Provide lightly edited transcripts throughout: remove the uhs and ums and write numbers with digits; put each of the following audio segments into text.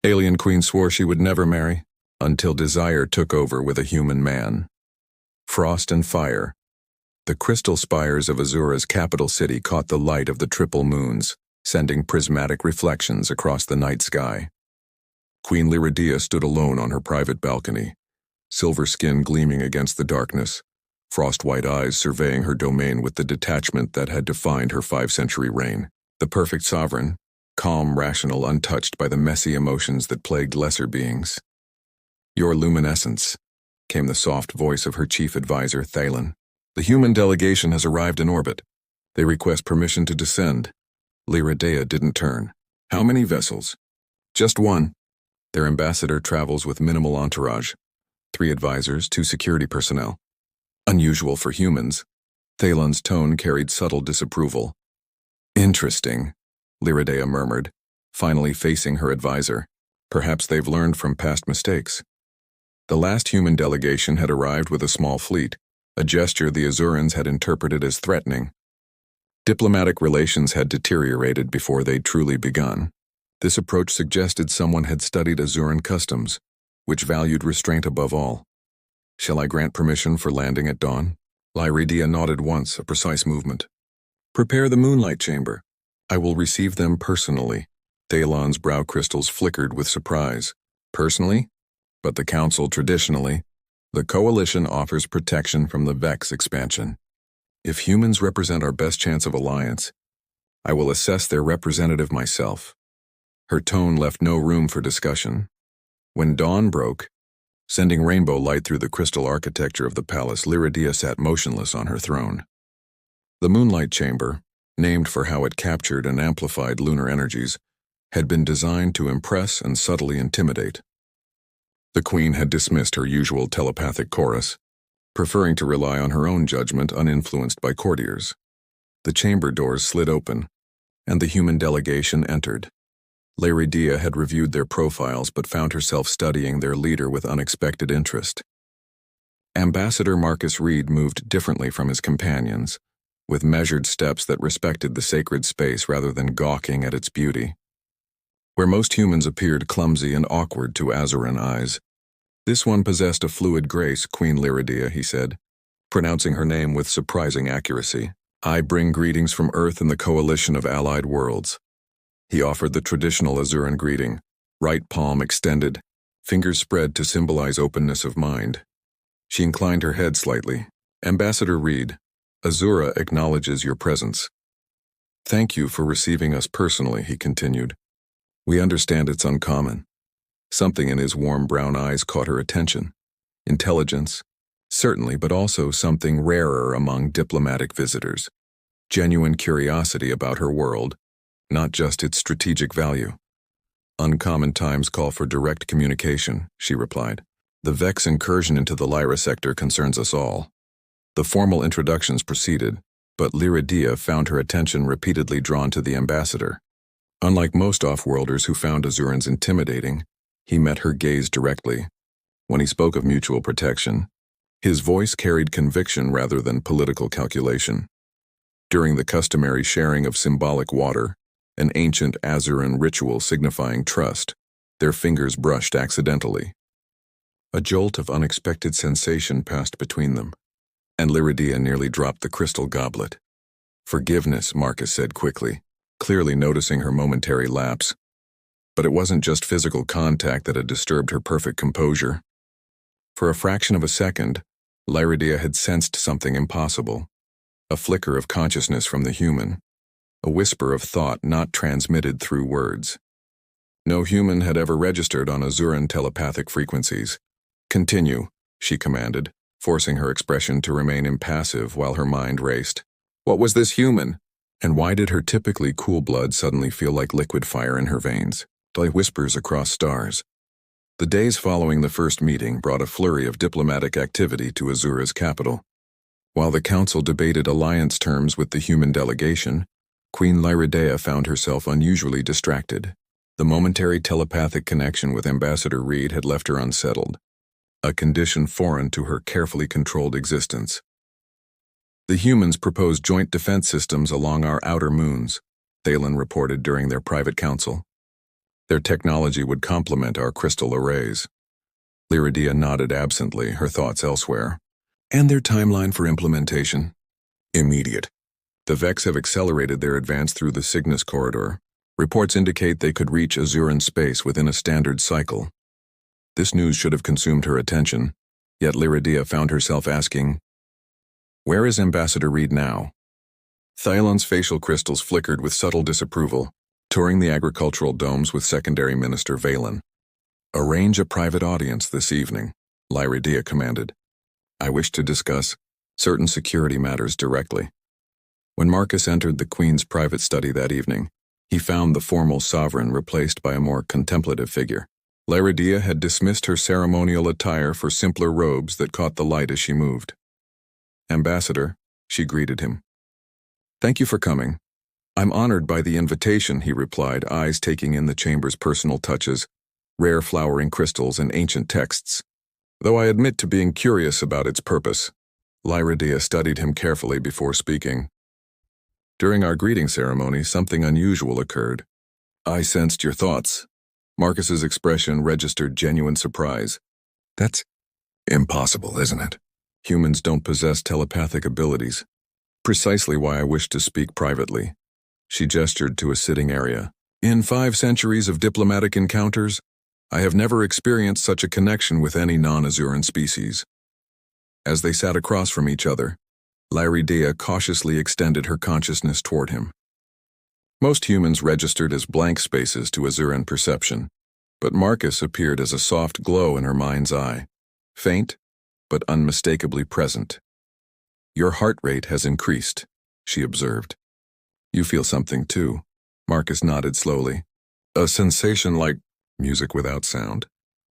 Alien Queen swore she would never marry, until desire took over with a human man. Frost and fire. The crystal spires of Azura's capital city caught the light of the triple moons, sending prismatic reflections across the night sky. Queen Lyridia stood alone on her private balcony, silver skin gleaming against the darkness, frost-white eyes surveying her domain with the detachment that had defined her 5-century reign. The perfect sovereign, calm, rational, untouched by the messy emotions that plagued lesser beings. "Your luminescence," came the soft voice of her chief advisor, Thalen. "The human delegation has arrived in orbit. They request permission to descend." Lyridia didn't turn. "How many vessels?" "Just one. Their ambassador travels with minimal entourage. 3 advisors, 2 security personnel." "Unusual for humans." Thalen's tone carried subtle disapproval. "Interesting," Lyridia murmured, finally facing her advisor. "Perhaps they've learned from past mistakes." The last human delegation had arrived with a small fleet, a gesture the Azurans had interpreted as threatening. Diplomatic relations had deteriorated before they'd truly begun. This approach suggested someone had studied Azuran customs, which valued restraint above all. "Shall I grant permission for landing at dawn?" Lyridia nodded once, a precise movement. "Prepare the moonlight chamber. I will receive them personally." Thalen's brow crystals flickered with surprise. "Personally? But the Council traditionally. The Coalition offers protection from the Vex expansion. If humans represent our best chance of alliance, I will assess their representative myself." Her tone left no room for discussion. When dawn broke, sending rainbow light through the crystal architecture of the palace, Lyridia sat motionless on her throne. The moonlight chamber, named for how it captured and amplified lunar energies, had been designed to impress and subtly intimidate. The Queen had dismissed her usual telepathic chorus, preferring to rely on her own judgment uninfluenced by courtiers. The chamber doors slid open, and the human delegation entered. Lyridia had reviewed their profiles but found herself studying their leader with unexpected interest. Ambassador Marcus Reed moved differently from his companions, with measured steps that respected the sacred space rather than gawking at its beauty. Where most humans appeared clumsy and awkward to Azuran eyes, this one possessed a fluid grace. "Queen Lyridia," he said, pronouncing her name with surprising accuracy. "I bring greetings from Earth and the coalition of allied worlds." He offered the traditional Azuran greeting, right palm extended, fingers spread to symbolize openness of mind. She inclined her head slightly. "Ambassador Reed, Azura acknowledges your presence." "Thank you for receiving us personally," he continued. "We understand it's uncommon." Something in his warm brown eyes caught her attention. Intelligence, certainly, but also something rarer among diplomatic visitors. Genuine curiosity about her world, not just its strategic value. "Uncommon times call for direct communication," she replied. "The Vex incursion into the Lyra sector concerns us all." The formal introductions proceeded, but Lyridia found her attention repeatedly drawn to the ambassador. Unlike most off-worlders who found Azurans intimidating, he met her gaze directly. When he spoke of mutual protection, his voice carried conviction rather than political calculation. During the customary sharing of symbolic water, an ancient Azuran ritual signifying trust, their fingers brushed accidentally. A jolt of unexpected sensation passed between them, and Lyridia nearly dropped the crystal goblet. "Forgiveness," Marcus said quickly, clearly noticing her momentary lapse. But it wasn't just physical contact that had disturbed her perfect composure. For a fraction of a second, Lyridia had sensed something impossible. A flicker of consciousness from the human. A whisper of thought not transmitted through words. No human had ever registered on Azuran telepathic frequencies. "Continue," she commanded, forcing her expression to remain impassive while her mind raced. What was this human? And why did her typically cool blood suddenly feel like liquid fire in her veins? Like whispers across stars. The days following the first meeting brought a flurry of diplomatic activity to Azura's capital. While the council debated alliance terms with the human delegation, Queen Lyridia found herself unusually distracted. The momentary telepathic connection with Ambassador Reed had left her unsettled, a condition foreign to her carefully controlled existence. "The humans propose joint defense systems along our outer moons," Thalen reported during their private council. Their technology would complement our crystal arrays. Lyridia nodded absently, her thoughts elsewhere. And their timeline for implementation? Immediate. The Vex have accelerated their advance through the Cygnus corridor. Reports indicate they could reach Azuran space within a standard cycle. This news should have consumed her attention, yet Lyridia found herself asking, "Where is Ambassador Reed now?" Thylon's facial crystals flickered with subtle disapproval, touring the agricultural domes with Secondary Minister Valen. "Arrange a private audience this evening," Lyridia commanded. "I wish to discuss certain security matters directly." When Marcus entered the Queen's private study that evening, he found the formal sovereign replaced by a more contemplative figure. Lyridia had dismissed her ceremonial attire for simpler robes that caught the light as she moved. "Ambassador," she greeted him. "Thank you for coming." "I'm honored by the invitation," he replied, eyes taking in the chamber's personal touches, rare flowering crystals and ancient texts. "Though I admit to being curious about its purpose." Lyridia studied him carefully before speaking. "During our greeting ceremony, something unusual occurred. I sensed your thoughts." Marcus's expression registered genuine surprise. "That's impossible, isn't it? Humans don't possess telepathic abilities. Precisely why I wish to speak privately." She gestured to a sitting area. "In 5 centuries of diplomatic encounters, I have never experienced such a connection with any non-Azuran species." As they sat across from each other, Lyridia cautiously extended her consciousness toward him. Most humans registered as blank spaces to Azuran perception, but Marcus appeared as a soft glow in her mind's eye, faint, but unmistakably present. "Your heart rate has increased," she observed. "You feel something too." Marcus nodded slowly. "A sensation like music without sound.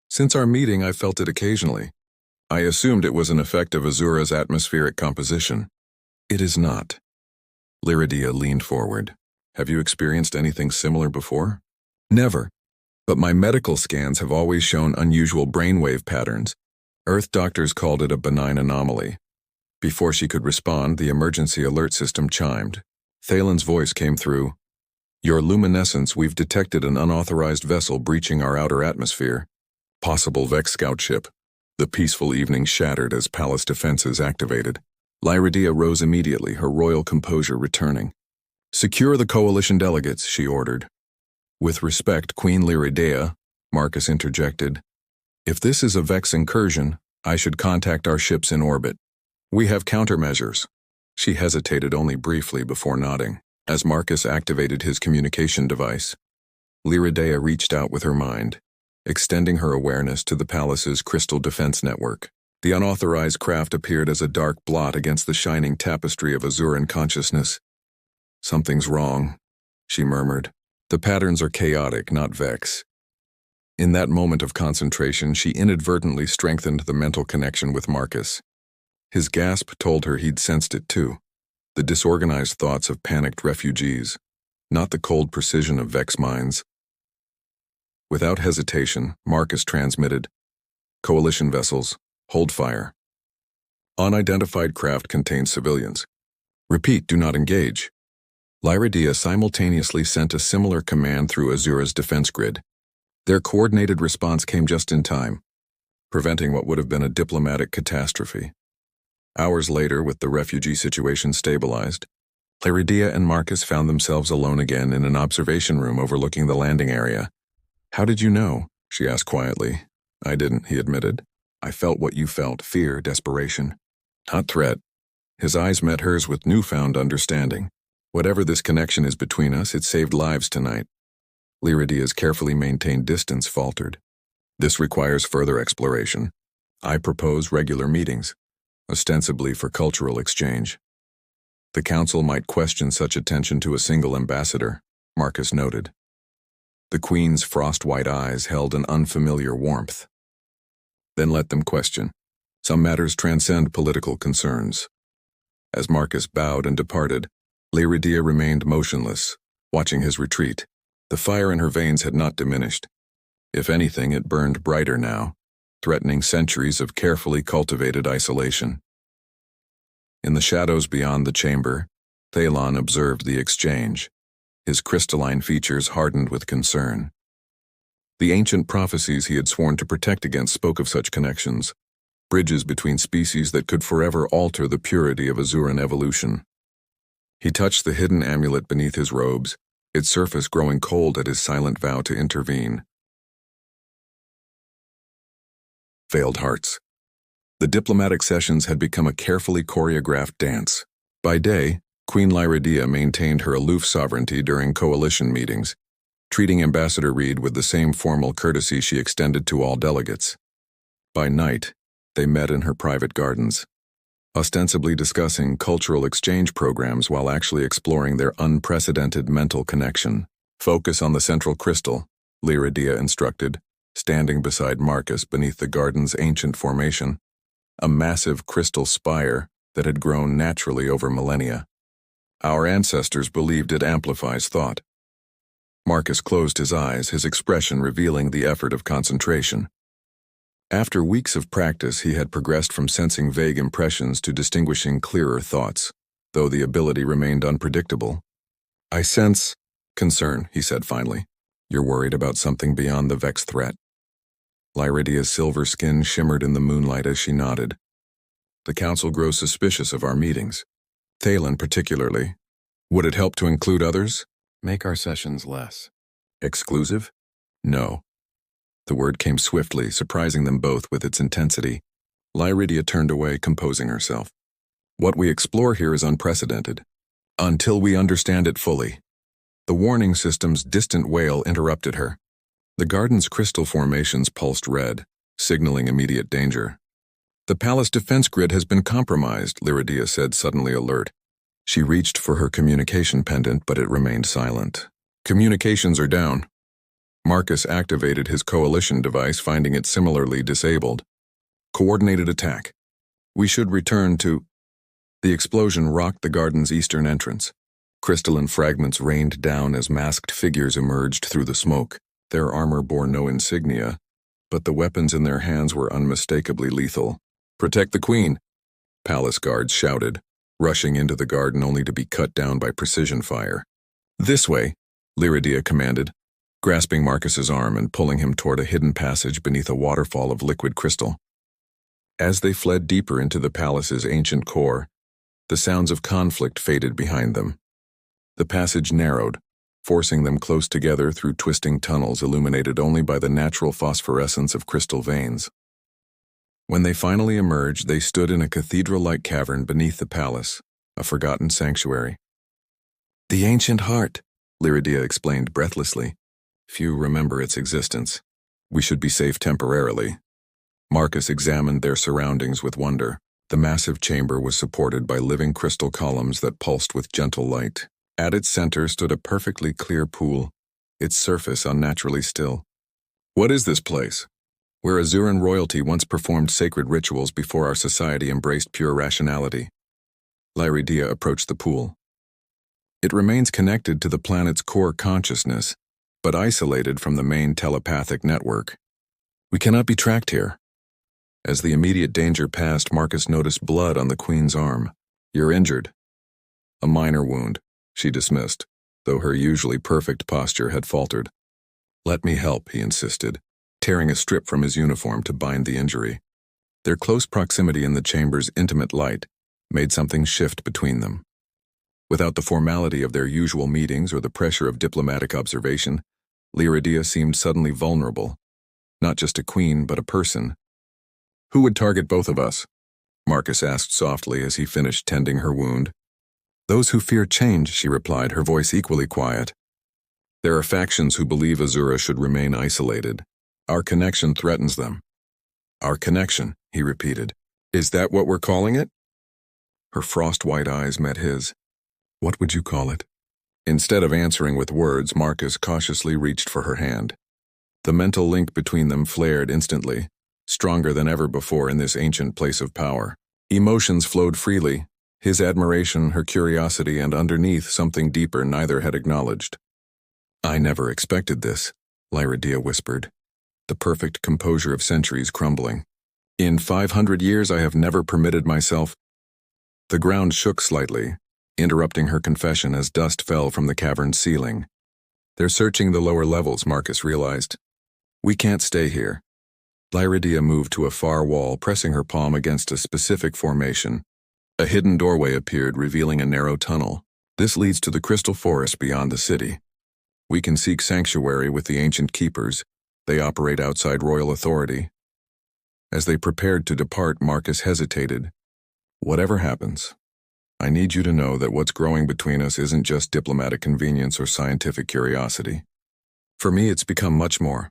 Since our meeting, I felt it occasionally. I assumed it was an effect of Azura's atmospheric composition." "It is not." Lyridia leaned forward. "Have you experienced anything similar before?" "Never. But my medical scans have always shown unusual brainwave patterns. Earth doctors called it a benign anomaly." Before she could respond, the emergency alert system chimed. Thalen's voice came through. "Your luminescence, we've detected an unauthorized vessel breaching our outer atmosphere. Possible Vex scout ship." The peaceful evening shattered as palace defenses activated. Lyridia rose immediately, her royal composure returning. "Secure the coalition delegates," she ordered. "With respect, Queen Lyridia," Marcus interjected. "If this is a Vex incursion, I should contact our ships in orbit. We have countermeasures." She hesitated only briefly before nodding. As Marcus activated his communication device, Lyridia reached out with her mind, extending her awareness to the palace's crystal defense network. The unauthorized craft appeared as a dark blot against the shining tapestry of Azuran consciousness. "Something's wrong," she murmured. "The patterns are chaotic, not Vex." In that moment of concentration, she inadvertently strengthened the mental connection with Marcus. His gasp told her he'd sensed it too. The disorganized thoughts of panicked refugees, not the cold precision of Vex minds. Without hesitation, Marcus transmitted, "Coalition vessels, hold fire. Unidentified craft contains civilians. Repeat, do not engage." Lyridia simultaneously sent a similar command through Azura's defense grid. Their coordinated response came just in time, preventing what would have been a diplomatic catastrophe. Hours later, with the refugee situation stabilized, Lyridia and Marcus found themselves alone again in an observation room overlooking the landing area. "How did you know?" she asked quietly. "I didn't," he admitted. "I felt what you felt, fear, desperation. Not threat." His eyes met hers with newfound understanding. "Whatever this connection is between us, it saved lives tonight." Lyridia's carefully maintained distance faltered. "This requires further exploration. I propose regular meetings, ostensibly for cultural exchange." "The council might question such attention to a single ambassador," Marcus noted. The Queen's frost-white eyes held an unfamiliar warmth. "Then let them question. Some matters transcend political concerns." As Marcus bowed and departed, Lyridia remained motionless, watching his retreat. The fire in her veins had not diminished. If anything, it burned brighter now, threatening centuries of carefully cultivated isolation. In the shadows beyond the chamber, Thalon observed the exchange, his crystalline features hardened with concern. The ancient prophecies he had sworn to protect against spoke of such connections, bridges between species that could forever alter the purity of Azuran evolution. He touched the hidden amulet beneath his robes, its surface growing cold at his silent vow to intervene. Veiled hearts. The diplomatic sessions had become a carefully choreographed dance. By day, Queen Lyridia maintained her aloof sovereignty during coalition meetings, treating Ambassador Reed with the same formal courtesy she extended to all delegates. By night, they met in her private gardens, ostensibly discussing cultural exchange programs while actually exploring their unprecedented mental connection. Focus on the central crystal, Lyridia instructed, standing beside Marcus beneath the garden's ancient formation, a massive crystal spire that had grown naturally over millennia. Our ancestors believed it amplifies thought. Marcus closed his eyes, his expression revealing the effort of concentration. After weeks of practice, he had progressed from sensing vague impressions to distinguishing clearer thoughts, though the ability remained unpredictable. "I sense concern," he said finally. "You're worried about something beyond the Vex threat." Lyridia's silver skin shimmered in the moonlight as she nodded. "The Council grows suspicious of our meetings. Thalen particularly. Would it help to include others? Make our sessions less exclusive?" "No." The word came swiftly, surprising them both with its intensity. Lyridia turned away, composing herself. "What we explore here is unprecedented. Until we understand it fully." The warning system's distant wail interrupted her. The garden's crystal formations pulsed red, signaling immediate danger. "The palace defense grid has been compromised," Lyridia said, suddenly alert. She reached for her communication pendant, but it remained silent. "Communications are down." Marcus activated his coalition device, finding it similarly disabled. "Coordinated attack. We should return to—" The explosion rocked the garden's eastern entrance. Crystalline fragments rained down as masked figures emerged through the smoke. Their armor bore no insignia, but the weapons in their hands were unmistakably lethal. "Protect the queen," palace guards shouted, rushing into the garden only to be cut down by precision fire. "This way," Lyridia commanded, grasping Marcus's arm and pulling him toward a hidden passage beneath a waterfall of liquid crystal. As they fled deeper into the palace's ancient core, the sounds of conflict faded behind them. The passage narrowed, forcing them close together through twisting tunnels illuminated only by the natural phosphorescence of crystal veins. When they finally emerged, they stood in a cathedral-like cavern beneath the palace, a forgotten sanctuary. "The ancient heart," Lyridia explained breathlessly. "Few remember its existence. We should be safe temporarily." Marcus examined their surroundings with wonder. The massive chamber was supported by living crystal columns that pulsed with gentle light. At its center stood a perfectly clear pool, its surface unnaturally still. "What is this place?" "Where Azuran royalty once performed sacred rituals before our society embraced pure rationality." Lyridia approached the pool. "It remains connected to the planet's core consciousness, but isolated from the main telepathic network. We cannot be tracked here." As the immediate danger passed, Marcus noticed blood on the queen's arm. "You're injured." "A minor wound," she dismissed, though her usually perfect posture had faltered. "Let me help," he insisted, tearing a strip from his uniform to bind the injury. Their close proximity in the chamber's intimate light made something shift between them. Without the formality of their usual meetings or the pressure of diplomatic observation, Lyridia seemed suddenly vulnerable. Not just a queen, but a person. "Who would target both of us?" Marcus asked softly as he finished tending her wound. "Those who fear change," she replied, her voice equally quiet. "There are factions who believe Azura should remain isolated. Our connection threatens them." "Our connection," he repeated. "Is that what we're calling it?" Her frost-white eyes met his. "What would you call it?" Instead of answering with words, Marcus cautiously reached for her hand. The mental link between them flared instantly, stronger than ever before in this ancient place of power. Emotions flowed freely, his admiration, her curiosity, and underneath something deeper neither had acknowledged. "I never expected this," Lyridia whispered, the perfect composure of centuries crumbling. "In 500 years I have never permitted myself—" The ground shook slightly, interrupting her confession as dust fell from the cavern's ceiling. "They're searching the lower levels," Marcus realized. We can't stay here. Lyridia moved to a far wall, pressing her palm against a specific formation. A hidden doorway appeared, revealing a narrow tunnel. This leads to the crystal forest beyond the city. We can seek sanctuary with the ancient keepers. They operate outside royal authority. As they prepared to depart, Marcus hesitated. Whatever happens, I need you to know that what's growing between us isn't just diplomatic convenience or scientific curiosity. For me, it's become much more.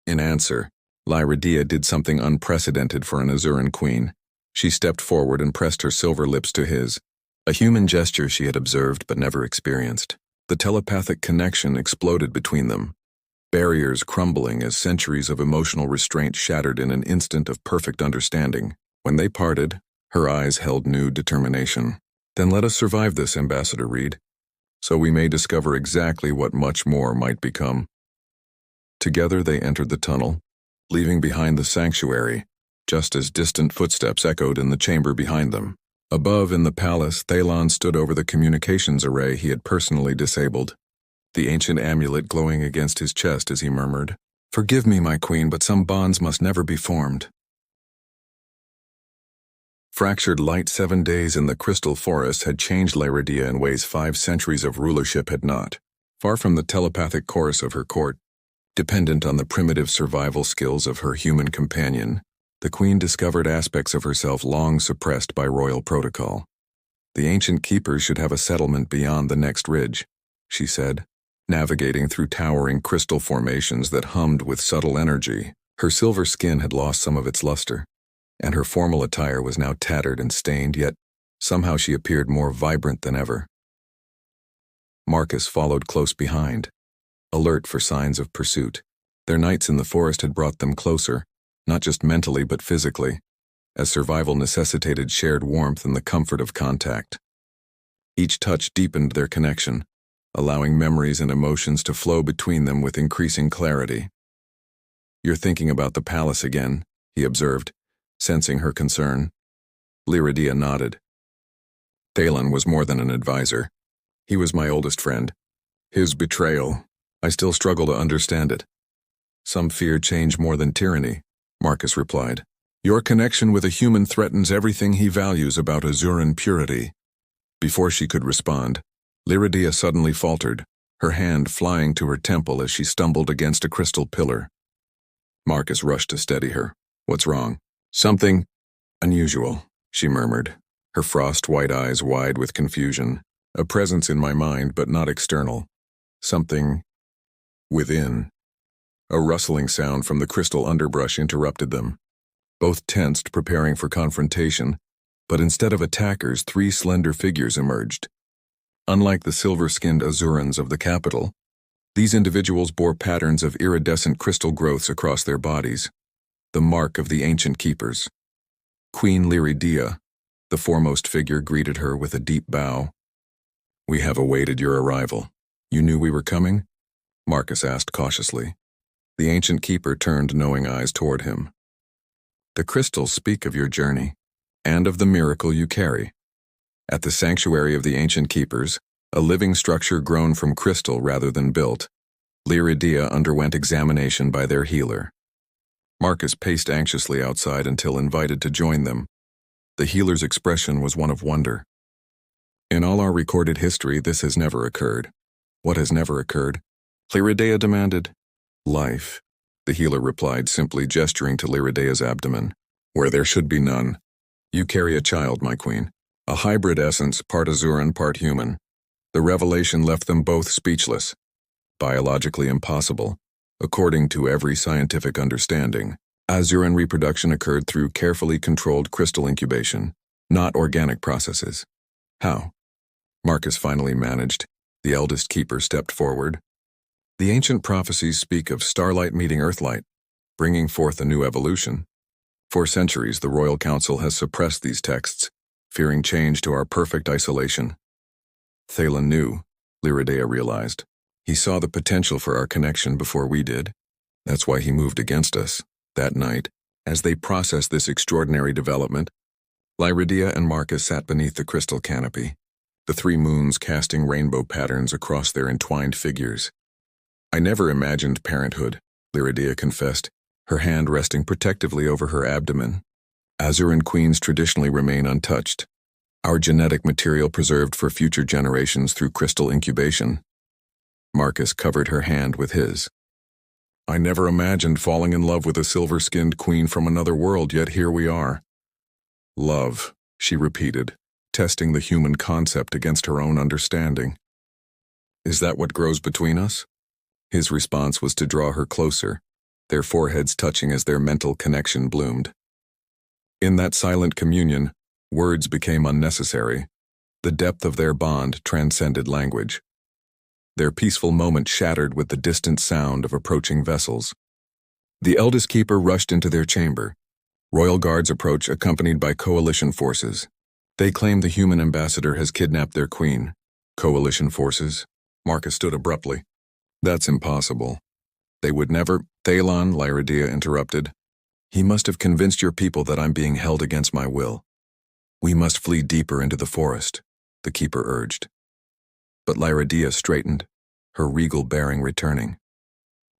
In answer, Lyridia did something unprecedented for an Azuran queen. She stepped forward and pressed her silver lips to his, a human gesture she had observed but never experienced. The telepathic connection exploded between them, barriers crumbling as centuries of emotional restraint shattered in an instant of perfect understanding. When they parted, her eyes held new determination. Then let us survive this, Ambassador Reed, so we may discover exactly what much more might become. Together they entered the tunnel, leaving behind the sanctuary, just as distant footsteps echoed in the chamber behind them. Above in the palace, Thalon stood over the communications array he had personally disabled, the ancient amulet glowing against his chest as he murmured, "Forgive me, my queen, but some bonds must never be formed." Fractured light 7 days in the crystal forest had changed Lyridia in ways 5 centuries of rulership had not. Far from the telepathic chorus of her court, dependent on the primitive survival skills of her human companion, the queen discovered aspects of herself long suppressed by royal protocol. The ancient keepers should have a settlement beyond the next ridge, she said, navigating through towering crystal formations that hummed with subtle energy. Her silver skin had lost some of its luster, and her formal attire was now tattered and stained, yet somehow she appeared more vibrant than ever. Marcus followed close behind, alert for signs of pursuit. Their nights in the forest had brought them closer, not just mentally but physically, as survival necessitated shared warmth and the comfort of contact. Each touch deepened their connection, allowing memories and emotions to flow between them with increasing clarity. "You're thinking about the palace again," he observed, sensing her concern. Lyridia nodded. Thalon was more than an advisor. He was my oldest friend. His betrayal, I still struggle to understand it. "Some fear change more than tyranny," Marcus replied. "Your connection with a human threatens everything he values about Azuran purity." Before she could respond, Lyridia suddenly faltered, her hand flying to her temple as she stumbled against a crystal pillar. Marcus rushed to steady her. "What's wrong?" "Something unusual," she murmured, her frost-white eyes wide with confusion. "A presence in my mind, but not external. Something within." A rustling sound from the crystal underbrush interrupted them. Both tensed, preparing for confrontation, but instead of attackers, 3 slender figures emerged. Unlike the silver-skinned Azurans of the capital, these individuals bore patterns of iridescent crystal growths across their bodies, the mark of the ancient keepers. Queen Lyridia, the foremost figure, greeted her with a deep bow. "We have awaited your arrival. You knew we were coming?" Marcus asked cautiously. The ancient keeper turned knowing eyes toward him. "The crystals speak of your journey, and of the miracle you carry. At the sanctuary of the ancient keepers, a living structure grown from crystal rather than built, Lyridia underwent examination by their healer." Marcus paced anxiously outside until invited to join them. The healer's expression was one of wonder. "In all our recorded history, this has never occurred." "What has never occurred?" Lyridia demanded. "Life," the healer replied, simply gesturing to Lyridia's abdomen, "where there should be none. You carry a child, my queen, a hybrid essence, part Azuran, part human." The revelation left them both speechless. Biologically impossible, according to every scientific understanding. Azuran reproduction occurred through carefully controlled crystal incubation, not organic processes. "How?" Marcus finally managed. The eldest keeper stepped forward. "The ancient prophecies speak of starlight meeting earthlight, bringing forth a new evolution. For centuries, the Royal Council has suppressed these texts, fearing change to our perfect isolation." Thalon knew, Lyridia realized. He saw the potential for our connection before we did. That's why he moved against us. That night, as they processed this extraordinary development, Lyridia and Marcus sat beneath the crystal canopy, the 3 moons casting rainbow patterns across their entwined figures. "I never imagined parenthood," Lyridea confessed, her hand resting protectively over her abdomen. Azuran queens traditionally remain untouched. Our genetic material preserved for future generations through crystal incubation. Marcus covered her hand with his. I never imagined falling in love with a silver-skinned queen from another world, yet here we are. Love, she repeated, testing the human concept against her own understanding. Is that what grows between us? His response was to draw her closer, their foreheads touching as their mental connection bloomed. In that silent communion, words became unnecessary. The depth of their bond transcended language. Their peaceful moment shattered with the distant sound of approaching vessels. The eldest keeper rushed into their chamber. Royal guards approach accompanied by coalition forces. They claim the human ambassador has kidnapped their queen. Coalition forces? Marcus stood abruptly. That's impossible. They would never— Thalon, Lyridea interrupted. He must have convinced your people that I'm being held against my will. We must flee deeper into the forest, the keeper urged. But Lyridea straightened, her regal bearing returning.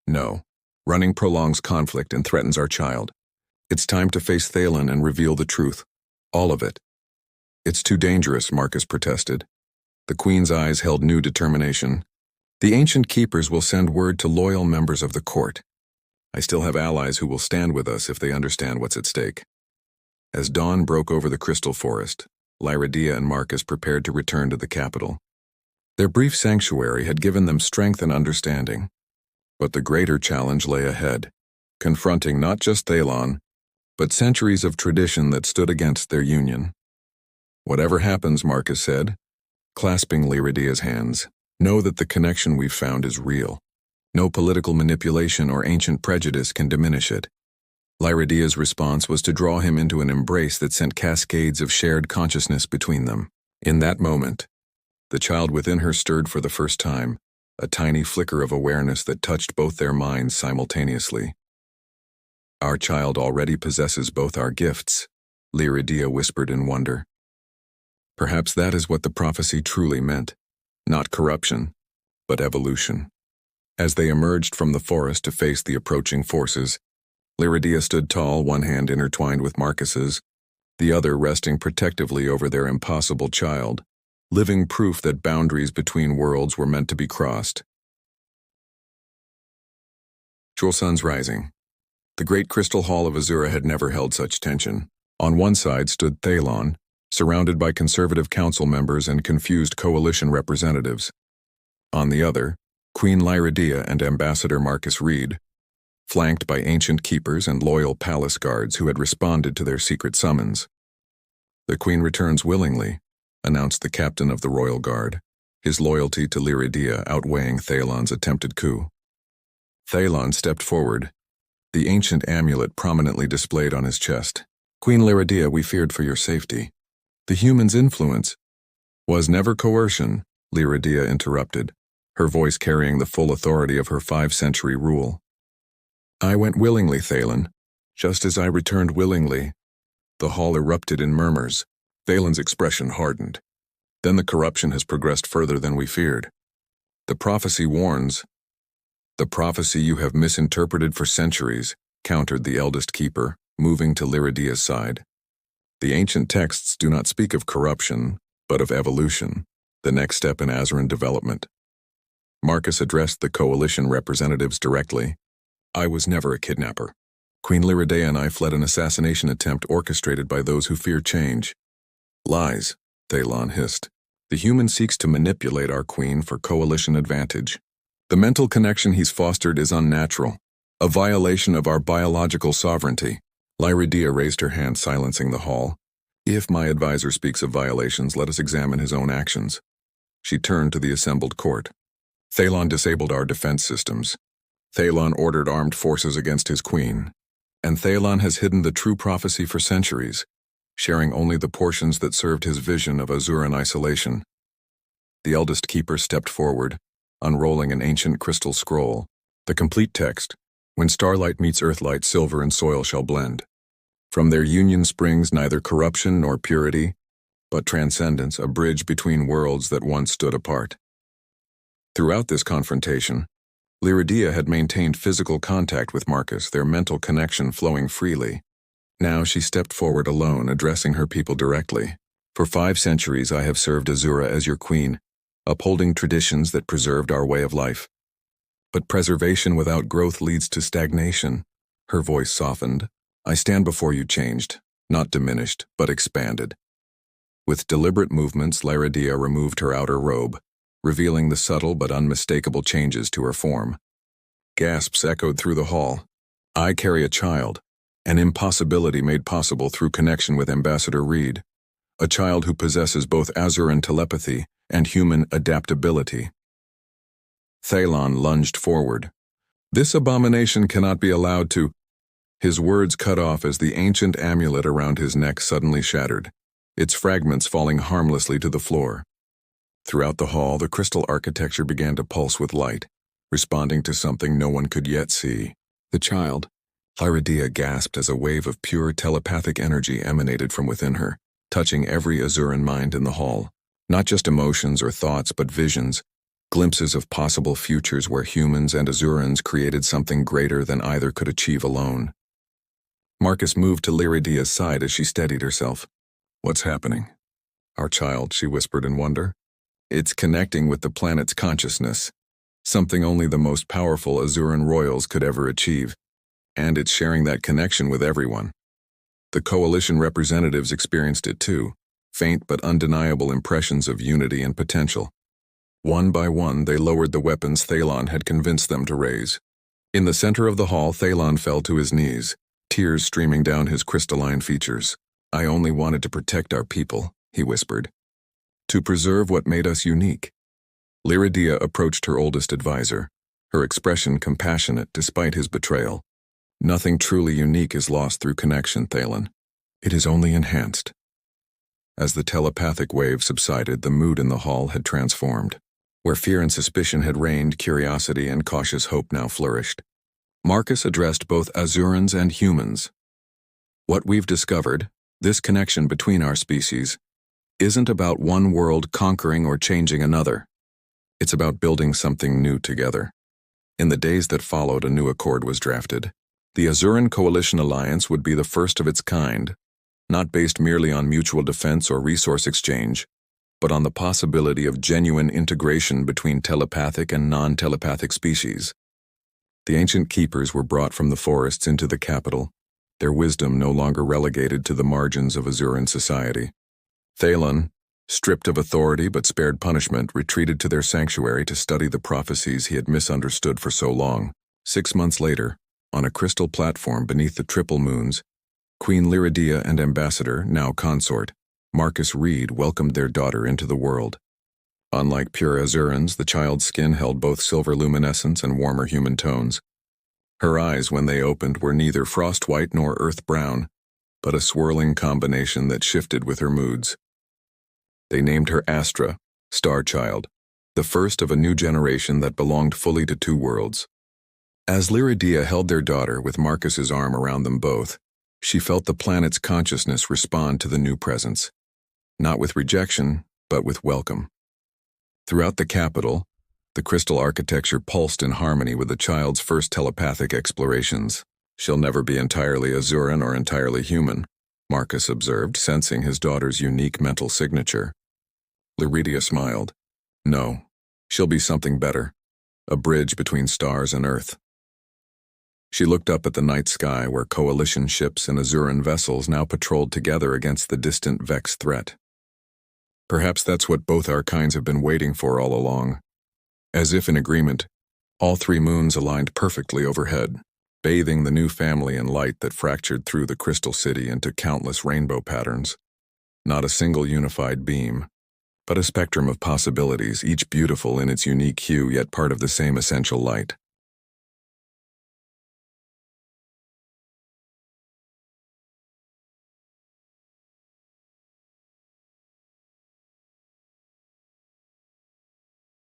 No, running prolongs conflict and threatens our child. It's time to face Thalon and reveal the truth. All of it. It's too dangerous, Marcus protested. The queen's eyes held new determination. The ancient keepers will send word to loyal members of the court. I still have allies who will stand with us if they understand what's at stake. As dawn broke over the crystal forest, Lyridea and Marcus prepared to return to the capital. Their brief sanctuary had given them strength and understanding. But the greater challenge lay ahead, confronting not just Thalon, but centuries of tradition that stood against their union. Whatever happens, Marcus said, clasping Lyridea's hands, know that the connection we've found is real. No political manipulation or ancient prejudice can diminish it. Lyridea's response was to draw him into an embrace that sent cascades of shared consciousness between them. In that moment, the child within her stirred for the first time, a tiny flicker of awareness that touched both their minds simultaneously. Our child already possesses both our gifts, Lyridea whispered in wonder. Perhaps that is what the prophecy truly meant. Not corruption, but evolution. As they emerged from the forest to face the approaching forces, Lyridea stood tall, one hand intertwined with Marcus's, the other resting protectively over their impossible child, living proof that boundaries between worlds were meant to be crossed. Jewel suns rising. The great crystal hall of Azura had never held such tension. On one side stood Thalon, surrounded by conservative council members and confused coalition representatives. On the other, Queen Lyridea and Ambassador Marcus Reed, flanked by ancient keepers and loyal palace guards who had responded to their secret summons. The Queen returns willingly, announced the captain of the Royal Guard, his loyalty to Lyridea outweighing Thalon's attempted coup. Thalon stepped forward, the ancient amulet prominently displayed on his chest. Queen Lyridea, we feared for your safety. The human's influence was never coercion, Lyridea interrupted, her voice carrying the full authority of her 5-century rule. I went willingly, Thalon. Just as I returned willingly. The hall erupted in murmurs. Thalon's expression hardened. Then the corruption has progressed further than we feared. The prophecy warns. The prophecy you have misinterpreted for centuries, countered the eldest keeper, moving to Lyridea's side. The ancient texts do not speak of corruption, but of evolution, the next step in Azuran development. Marcus addressed the coalition representatives directly. I was never a kidnapper. Queen Lyridea and I fled an assassination attempt orchestrated by those who fear change. Lies, Thalon hissed. The human seeks to manipulate our queen for coalition advantage. The mental connection he's fostered is unnatural, a violation of our biological sovereignty. Lyridea raised her hand, silencing the hall. If my advisor speaks of violations, let us examine his own actions. She turned to the assembled court. Thalon disabled our defense systems. Thalon ordered armed forces against his queen. And Thalon has hidden the true prophecy for centuries, sharing only the portions that served his vision of Azuran isolation. The eldest keeper stepped forward, unrolling an ancient crystal scroll. The complete text, when starlight meets earthlight, silver and soil shall blend. From their union springs neither corruption nor purity, but transcendence, a bridge between worlds that once stood apart. Throughout this confrontation, Lyridia had maintained physical contact with Marcus, their mental connection flowing freely. Now she stepped forward alone, addressing her people directly. For 5 centuries I have served Azura as your queen, upholding traditions that preserved our way of life. But preservation without growth leads to stagnation. Her voice softened. I stand before you changed, not diminished, but expanded. With deliberate movements, Lyridia removed her outer robe, revealing the subtle but unmistakable changes to her form. Gasps echoed through the hall. I carry a child, an impossibility made possible through connection with Ambassador Reed, a child who possesses both Azuran telepathy and human adaptability. Thalon lunged forward. This abomination cannot be allowed to... His words cut off as the ancient amulet around his neck suddenly shattered, its fragments falling harmlessly to the floor. Throughout the hall, the crystal architecture began to pulse with light, responding to something no one could yet see. The child. Lyridia gasped as a wave of pure telepathic energy emanated from within her, touching every Azuran mind in the hall. Not just emotions or thoughts, but visions, glimpses of possible futures where humans and Azurans created something greater than either could achieve alone. Marcus moved to Lyridia's side as she steadied herself. What's happening? Our child, she whispered in wonder. It's connecting with the planet's consciousness, something only the most powerful Azuran royals could ever achieve, and it's sharing that connection with everyone. The coalition representatives experienced it too, faint but undeniable impressions of unity and potential. One by one, they lowered the weapons Thalon had convinced them to raise. In the center of the hall, Thalon fell to his knees, tears streaming down his crystalline features. I only wanted to protect our people, he whispered. To preserve what made us unique. Lyridia approached her oldest advisor, her expression compassionate despite his betrayal. Nothing truly unique is lost through connection, Thalon. It is only enhanced. As the telepathic wave subsided, the mood in the hall had transformed. Where fear and suspicion had reigned, curiosity and cautious hope now flourished. Marcus addressed both Azurans and humans. What we've discovered, this connection between our species, isn't about one world conquering or changing another. It's about building something new together. In the days that followed, a new accord was drafted. The Azuran Coalition Alliance would be the first of its kind, not based merely on mutual defense or resource exchange, but on the possibility of genuine integration between telepathic and non-telepathic species. The ancient keepers were brought from the forests into the capital, their wisdom no longer relegated to the margins of Azuran society. Thalon, stripped of authority but spared punishment, retreated to their sanctuary to study the prophecies he had misunderstood for so long. 6 months later, on a crystal platform beneath the triple moons, Queen Lyridia and Ambassador, now consort, Marcus Reed welcomed their daughter into the world. Unlike pure Azurans, the child's skin held both silver luminescence and warmer human tones. Her eyes, when they opened, were neither frost-white nor earth-brown, but a swirling combination that shifted with her moods. They named her Astra, Star Child, the first of a new generation that belonged fully to 2 worlds. As Lyridia held their daughter with Marcus's arm around them both, she felt the planet's consciousness respond to the new presence, not with rejection, but with welcome. Throughout the capital, the crystal architecture pulsed in harmony with the child's first telepathic explorations. She'll never be entirely Azuran or entirely human, Marcus observed, sensing his daughter's unique mental signature. Lyridia smiled. No, she'll be something better, a bridge between stars and Earth. She looked up at the night sky where coalition ships and Azuran vessels now patrolled together against the distant Vex threat. Perhaps that's what both our kinds have been waiting for all along. As if in agreement, all 3 moons aligned perfectly overhead, bathing the new family in light that fractured through the crystal city into countless rainbow patterns. Not a single unified beam, but a spectrum of possibilities, each beautiful in its unique hue yet part of the same essential light.